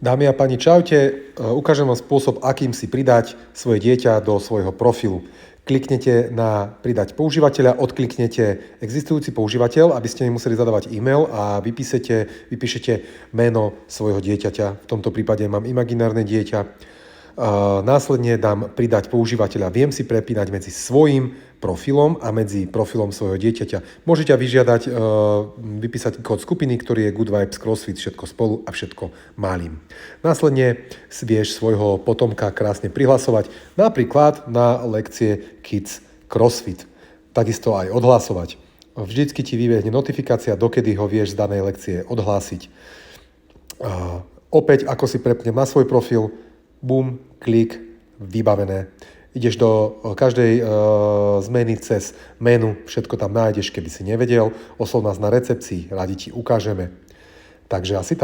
Dámy a páni, čaute. Ukážem vám spôsob, akým si pridať svoje dieťa do svojho profilu. Kliknete na pridať používateľa, odkliknete existujúci používateľ, aby ste nemuseli zadávať e-mail a vypíšete meno svojho dieťaťa. V tomto prípade mám imaginárne dieťa. Následne dám pridať používateľa. Viem si prepínať medzi svojím profilom a medzi profilom svojho dieťaťa. Môžete vyžiadať, vypísať kód skupiny, ktorý je Good Vibes CrossFit, všetko spolu a všetko malým. Následne vieš svojho potomka krásne prihlasovať, napríklad na lekcie Kids CrossFit. Takisto aj odhlasovať. Vždycky ti vybehne notifikácia, dokedy ho vieš z danej lekcie odhlásiť. Opäť, ako si prepnem na svoj profil, bum, klik, vybavené. Ideš do každej zmeny cez menu, všetko tam nájdeš, keby si nevedel. Oslov nás na recepcii, radi ti ukážeme. Takže asi tak.